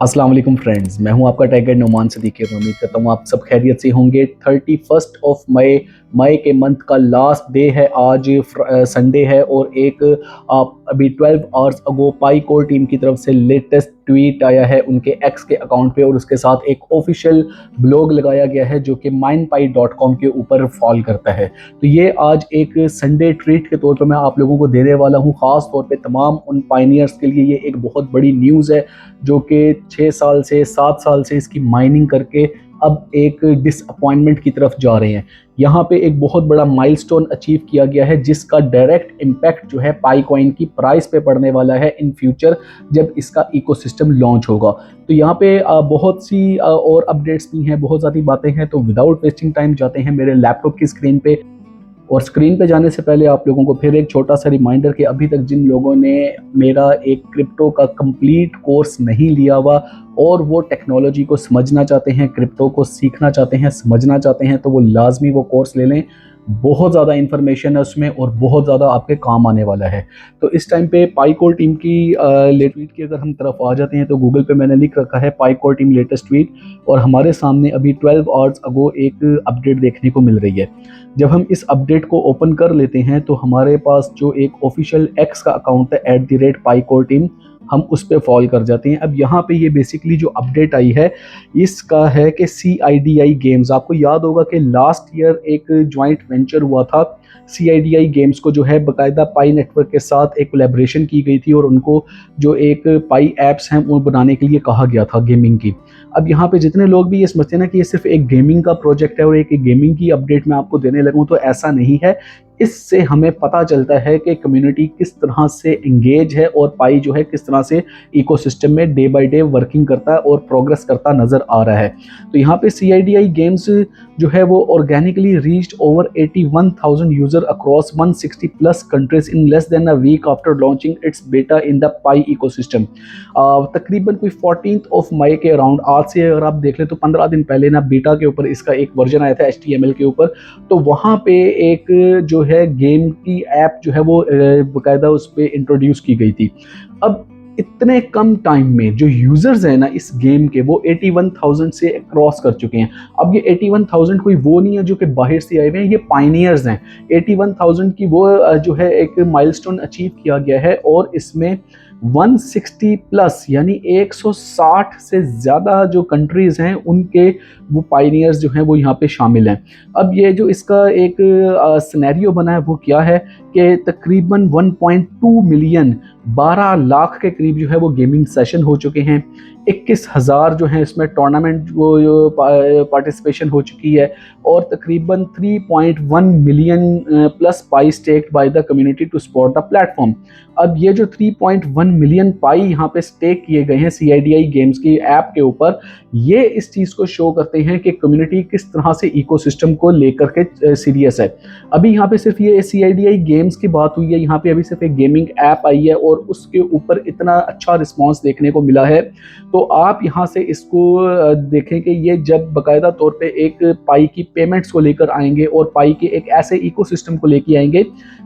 अस्सलाम वालेकुम फ्रेंड्स, मैं हूं आपका टाइगर नुमान सिद्दीकी और उम्मीद करता हूं आप सब खैरियत से होंगे। 31 ऑफ मई मई के मंथ का लास्ट डे है आज, संडे है। और एक अभी 12 आवर्स अगो पाई कोर टीम की तरफ से लेटेस्ट ट्वीट आया है उनके एक्स के अकाउंट पे, और उसके साथ एक ऑफिशियल ब्लॉग लगाया गया है जो कि mindpie.com के ऊपर फॉल करता है। तो ये आज एक संडे ट्रीट के तौर पर मैं आप लोगों को देने वाला हूँ, ख़ास तौर पे तमाम उन पाइनियर्स के लिए ये एक बहुत बड़ी न्यूज़ है जो कि 6 साल से 7 साल से इसकी माइनिंग करके अब एक डिसअपॉइंटमेंट की तरफ जा रहे हैं। यहाँ पे एक बहुत बड़ा माइलस्टोन अचीव किया गया है जिसका डायरेक्ट इम्पैक्ट जो है पाई कॉइन की प्राइस पे पड़ने वाला है इन फ्यूचर, जब इसका इकोसिस्टम लॉन्च होगा। तो यहाँ पे बहुत सी और अपडेट्स भी हैं, बहुत सारी बातें हैं। तो विदाउट वेस्टिंग टाइम जाते हैं मेरे लैपटॉप की स्क्रीन पे। और स्क्रीन पे जाने से पहले आप लोगों को फिर एक छोटा सा रिमाइंडर कि अभी तक जिन लोगों ने मेरा एक क्रिप्टो का कंप्लीट कोर्स नहीं लिया हुआ और वो टेक्नोलॉजी को समझना चाहते हैं, क्रिप्टो को सीखना चाहते हैं, समझना चाहते हैं, तो वो लाजमी वो कोर्स ले लें। बहुत ज़्यादा इन्फॉर्मेशन है उसमें और बहुत ज़्यादा आपके काम आने वाला है। तो इस टाइम पे पाईकोर टीम की लेटेस्ट ट्वीट की अगर हम तरफ आ जाते हैं तो गूगल पे मैंने लिख रखा है पाईकोर टीम लेटेस्ट ट्वीट, और हमारे सामने अभी 12 आवर्स अगो एक अपडेट देखने को मिल रही है। जब हम इस अपडेट को ओपन कर लेते हैं तो हमारे पास जो एक ऑफिशियल एक्स का अकाउंट है @पाईकोर टीम, हम उस पर फॉलो कर जाते हैं। अब यहाँ पे ये बेसिकली जो अपडेट आई है इसका है कि CIDI गेम्स, आपको याद होगा कि लास्ट ईयर एक जॉइंट वेंचर हुआ था CIDI गेम्स को, जो है बाकायदा पाई नेटवर्क के साथ एक कोलैबोरेशन की गई थी और उनको जो एक पाई एप्स हैं वो बनाने के लिए कहा गया था गेमिंग की। अब यहाँ पे जितने लोग भी ये समझते हैं ना कि ये सिर्फ एक गेमिंग का प्रोजेक्ट है और एक गेमिंग की अपडेट मैं आपको देने लगूँ, तो ऐसा नहीं है। इससे हमें पता चलता है कि कम्युनिटी किस तरह से एंगेज है और पाई जो है किस तरह से इकोसिस्टम में डे बाय डे वर्किंग करता है और प्रोग्रेस करता नज़र आ रहा है। तो यहाँ पे CIDI गेम्स जो है वो organically reached over 81,000 user across 160 plus countries in less than a week after launching its beta in the pi ecosystem. तकरीबन कोई 14 ऑफ मई के अराउंड, आज से अगर आप देख लें तो 15 दिन पहले ना बीटा के ऊपर इसका एक वर्जन आया था HTML के ऊपर। तो वहाँ पे एक जो है गेम की ऐप जो है वो बाकायदा उस पर इंट्रोड्यूस की गई थी। अब इतने कम टाइम में जो यूजर्स हैं ना इस गेम के, वो 81,000 से क्रॉस कर चुके हैं। अब ये 81,000 कोई वो नहीं है जो कि बाहर से आए हुए हैं, ये पाइनियर्स हैं। 81,000 की वो जो है एक माइलस्टोन अचीव किया गया है और इसमें 160 प्लस यानी 160 से ज़्यादा जो कंट्रीज़ हैं उनके वो पाइनियर्स जो हैं वो यहाँ पे शामिल हैं। अब ये जो इसका एक सिनेरियो बना है वो क्या है कि तकरीबन 1.2 मिलियन, 12 लाख के करीब जो है वो गेमिंग सेशन हो चुके हैं। 21,000 जो है इसमें टूर्नामेंट वो पार्टिसिपेशन हो चुकी है और तकरीबन 3.1 million plus pi staked by the community to support the platform. अब ये जो 3.1 मिलियन पाई यहाँ पे स्टेक किए गए हैं CIDI गेम्स की ऐप के ऊपर, ये इस चीज़ को शो करते हैं कि कम्युनिटी किस तरह से इकोसिस्टम को लेकर के सीरियस है। अभी यहाँ पे सिर्फ ये CIDI गेम्स की बात हुई है, यहाँ पे अभी सिर्फ एक गेमिंग ऐप आई है और उसके ऊपर इतना अच्छा रिस्पॉन्स देखने को मिला है। तो आप यहाँ से इसको देखें कि ये जब बाकायदा तौर पे एक पाई की पेमेंट्स को लेकर आएंगे और पाई के एक ऐसे इकोसिस्टम को लेके आएंगे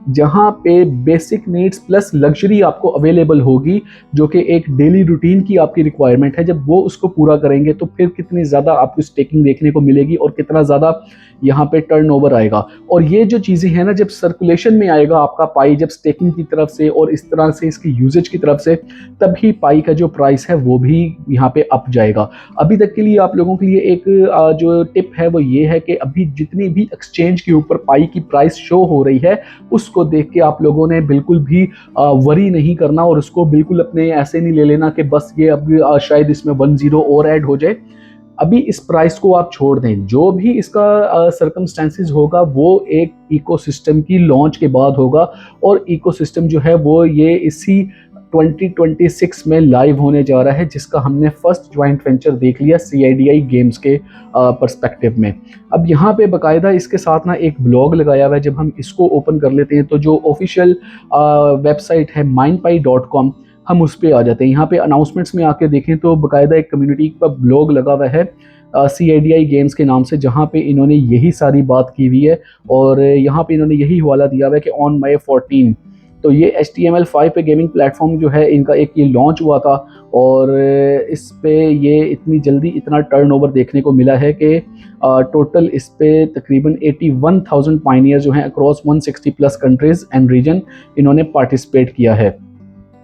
जहाँ पे बेसिक नीड्स प्लस लग्जरी आपको अवेलेबल होगी, जो कि एक डेली रूटीन की आपकी रिक्वायरमेंट है। जब वो उसको पूरा करेंगे तो फिर कितनी ज़्यादा आपको स्टेकिंग देखने को मिलेगी और कितना ज़्यादा यहाँ पे टर्नओवर आएगा। और ये जो चीज़ें हैं ना, जब सर्कुलेशन में आएगा आपका पाई, जब स्टेकिंग की तरफ से और इस तरह से इसकी यूजेज की तरफ से, तभी पाई का जो प्राइस है वो भी यहाँ पे अप जाएगा। अभी तक के लिए आप लोगों के लिए एक जो टिप है वो ये है कि अभी जितनी भी एक्सचेंज के ऊपर पाई की प्राइस शो हो रही है उसको देख के आप लोगों ने बिल्कुल भी वरी नहीं करना और उसको बिल्कुल अपने ऐसे नहीं ले लेना कि बस ये अब शायद इसमें 10 और ऐड हो जाए। अभी इस प्राइस को आप छोड़ दें, जो भी इसका सर्कमस्टेंसेस होगा वो एक इकोसिस्टम की लॉन्च के बाद होगा और इकोसिस्टम जो है वो ये इसी 2026 में लाइव होने जा रहा है, जिसका हमने फर्स्ट ज्वाइंट वेंचर देख लिया CIDI गेम्स के पर्सपेक्टिव में। अब यहाँ पे बाकायदा इसके साथ ना एक ब्लॉग लगाया हुआ है। जब हम इसको ओपन कर लेते हैं तो जो ऑफिशियल वेबसाइट है mindpie.com, हम उस पर आ जाते हैं। यहाँ पे अनाउंसमेंट्स में आके देखें तो बाकायदा एक कम्युनिटी का ब्लॉग लगा हुआ है CIDI गेम्स के नाम से, जहाँ पे इन्होंने यही सारी बात की हुई है और यहाँ पे इन्होंने यही हवाला दिया हुआ है कि ऑन May 14, तो ये HTML5 पे गेमिंग प्लेटफॉर्म जो है इनका एक ये लॉन्च हुआ था, और इस पे ये इतनी जल्दी इतना टर्नओवर देखने को मिला है कि टोटल इस पे तकरीबन 81,000 पायनियर जो हैं across 160 plus countries and region इन्होंने पार्टिसिपेट किया है।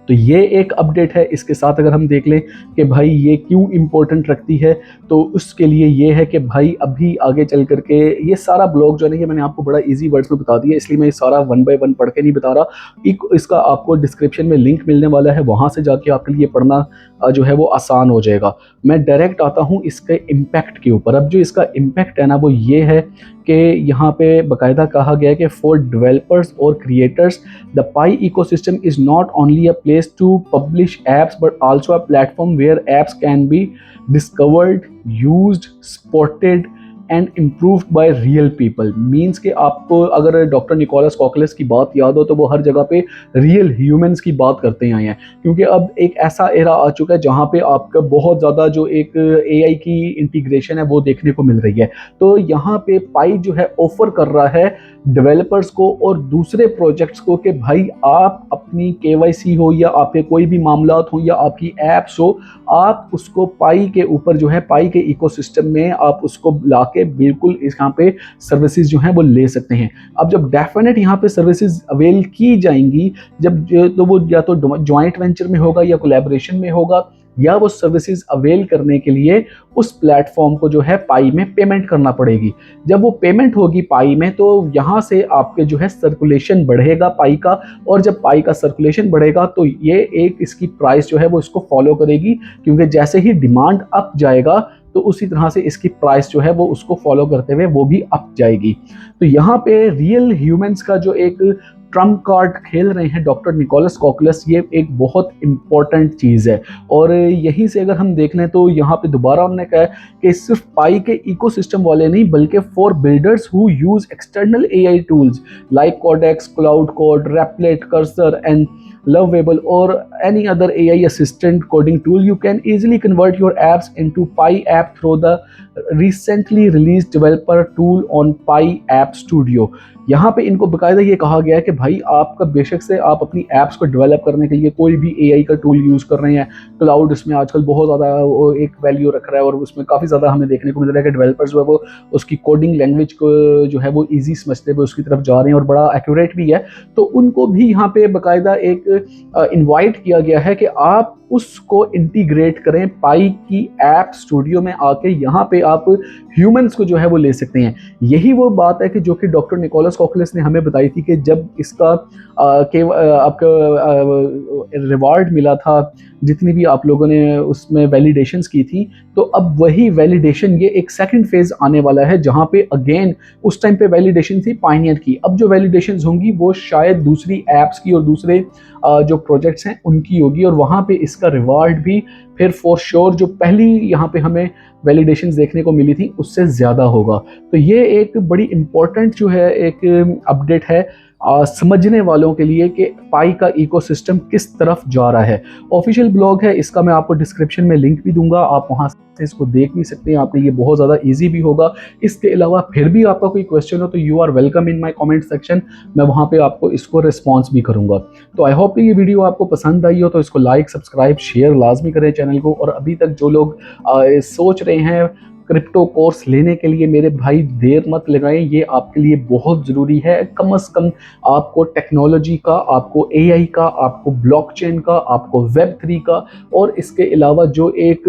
तो ये एक अपडेट है। इसके साथ अगर हम देख लें कि भाई ये क्यों इम्पोर्टेंट रखती है, तो उसके लिए ये है कि भाई अभी आगे चल करके ये सारा ब्लॉग जो है ये मैंने आपको बड़ा इजी वर्ड्स में बता दिया, इसलिए मैं ये सारा 1 बाय 1 पढ़ के नहीं बता रहा। इसका आपको डिस्क्रिप्शन में लिंक मिलने वाला है, वहाँ से जाके आपके लिए पढ़ना जो है वो आसान हो जाएगा। मैं डायरेक्ट आता हूँ इसके इम्पैक्ट के ऊपर। अब जो इसका इम्पैक्ट है ना वो ये है कि यहाँ पे बाकायदा कहा गया है कि फॉर डेवलपर्स और creators the pi ecosystem is not only a place to publish apps but also a platform where apps can be discovered, used, spotted and improved by real people. Means कि आपको अगर doctor Nicholas कॉकलेस की बात याद हो तो वो हर जगह पे रियल ह्यूमंस की बात करते आए हैं, क्योंकि अब एक ऐसा एरा आ चुका है जहाँ पे आपका बहुत ज़्यादा जो एक AI की इंटीग्रेशन है वो देखने को मिल रही है। तो यहाँ पे पाई जो है ऑफर कर रहा है डेवलपर्स को और दूसरे प्रोजेक्ट्स को कि भाई आप अपनी KYC हो या आपके कोई भी मामला हो या आपकी एप्स हो, आप उसको पाई के ऊपर जो है पाई के इकोसिस्टम में आप उसको ला के बिल्कुल इस यहाँ पे सर्विसेज जो हैं वो ले सकते हैं। अब जब डेफिनेट यहाँ पे सर्विसेज अवेल की जाएंगी, जब तो वो या तो जॉइंट वेंचर में होगा या कोलैबोरेशन में होगा, या वो सर्विसेज अवेल करने के लिए उस प्लेटफॉर्म को जो है पाई में पेमेंट करना पड़ेगी। जब वो पेमेंट होगी पाई में तो यहाँ से आपके जो है सर्कुलेशन बढ़ेगा पाई का, और जब पाई का सर्कुलेशन बढ़ेगा तो ये एक इसकी प्राइस जो है वो इसको फॉलो करेगी, क्योंकि जैसे ही डिमांड अप जाएगा तो उसी तरह से इसकी प्राइस जो है वो उसको फॉलो करते हुए वो भी अप जाएगी। तो यहाँ पे रियल ह्यूमंस का जो एक ट्रम्प कार्ड खेल रहे हैं डॉक्टर निकोलस कॉकलेस, ये एक बहुत इंपॉर्टेंट चीज़ है। और यहीं से अगर हम देख लें तो यहाँ पे दोबारा उन्होंने कहा कि सिर्फ पाई के इकोसिस्टम वाले नहीं बल्कि for builders who use external AI tools like Codex, Claude Code, Replit, Cursor and Lovable or any other AI assistant coding tool, you can easily convert your apps into Pi app through the recently released developer tool on Pi App Studio। यहाँ पे इनको बकायदा ये कहा गया है कि भाई आपका बेशक से आप अपनी एप्स को डेवलप करने के लिए कोई भी AI का टूल यूज़ कर रहे हैं, क्लाउड इसमें आजकल बहुत ज़्यादा एक वैल्यू रख रहा है और उसमें काफ़ी ज़्यादा हमें देखने को मिल रहा है कि डेवलपर्स जो है वो उसकी कोडिंग लैंग्वेज को जो है वो ईजी समझते हुए उसकी तरफ जा रहे हैं और बड़ा एक्यूरेट भी है। तो उनको भी यहाँ पे बाकायदा एक इनवाइट किया गया है कि आप उसको इंटीग्रेट करें पाई की ऐप स्टूडियो में आके, यहाँ पे आप ह्यूमंस को जो है वो ले सकते हैं। यही वो बात है कि जो कि डॉक्टर निकोलस कॉकलेस ने हमें बताई थी कि जब इसका आपका रिवार्ड मिला था, जितनी भी आप लोगों ने उसमें वैलिडेशंस की थी, तो अब वही वैलिडेशन ये एक सेकंड फेज आने वाला है जहाँ पे अगेन उस टाइम पे वैलिडेशन थी पायनियर की, अब जो वैलिडेशंस होंगी वो शायद दूसरी एप्स की और दूसरे जो प्रोजेक्ट्स हैं उनकी होगी, और वहाँ पे इसका रिवार्ड भी फिर फॉर श्योर जो पहली यहाँ पे हमें वैलिडेशंस देखने को मिली थी उससे ज़्यादा होगा। तो ये एक बड़ी इम्पॉर्टेंट जो है एक अपडेट है समझने वालों के लिए कि पाई का इकोसिस्टम किस तरफ जा रहा है। ऑफिशियल ब्लॉग है इसका, मैं आपको डिस्क्रिप्शन में लिंक भी दूंगा, आप वहाँ से इसको देख भी सकते हैं, आपके लिए बहुत ज़्यादा इजी भी होगा। इसके अलावा फिर भी आपका कोई क्वेश्चन हो तो you are welcome in my comment section, मैं वहाँ पे आपको इसको रिस्पॉन्स भी करूँगा। तो आई होप कि ये वीडियो आपको पसंद आई हो, तो इसको लाइक, सब्सक्राइब, शेयर लाजमी करें चैनल को। और अभी तक जो लोग सोच रहे हैं क्रिप्टो कोर्स लेने के लिए, मेरे भाई देर मत लगाएं, ये आपके लिए बहुत ज़रूरी है। कम से कम आपको टेक्नोलॉजी का, आपको AI का, आपको ब्लॉकचेन का, आपको Web3 का, और इसके अलावा जो एक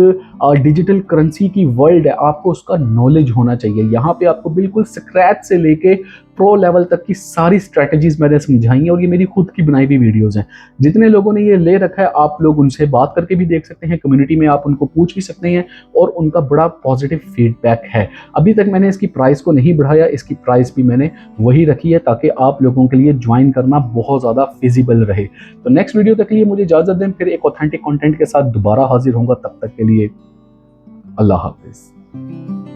डिजिटल करेंसी की वर्ल्ड है आपको उसका नॉलेज होना चाहिए। यहाँ पे आपको बिल्कुल स्क्रैच से लेके प्रो लेवल तक की सारी स्ट्रैटेजीज मैंने समझाई हैं, और ये मेरी खुद की बनाई हुई वीडियोज़ हैं। जितने लोगों ने ये ले रखा है आप लोग उनसे बात करके भी देख सकते हैं, कम्युनिटी में आप उनको पूछ भी सकते हैं, और उनका बड़ा पॉजिटिव फीडबैक है। अभी तक मैंने इसकी प्राइस को नहीं बढ़ाया, इसकी प्राइस भी मैंने वही रखी है ताकि आप लोगों के लिए ज्वाइन करना बहुत ज़्यादा फिजिबल रहे। तो नेक्स्ट वीडियो तक के लिए मुझे इजाज़त दें, फिर एक ऑथेंटिक कंटेंट के साथ दोबारा हाजिर होऊंगा। तब तक के लिए अल्लाह हाफिज़।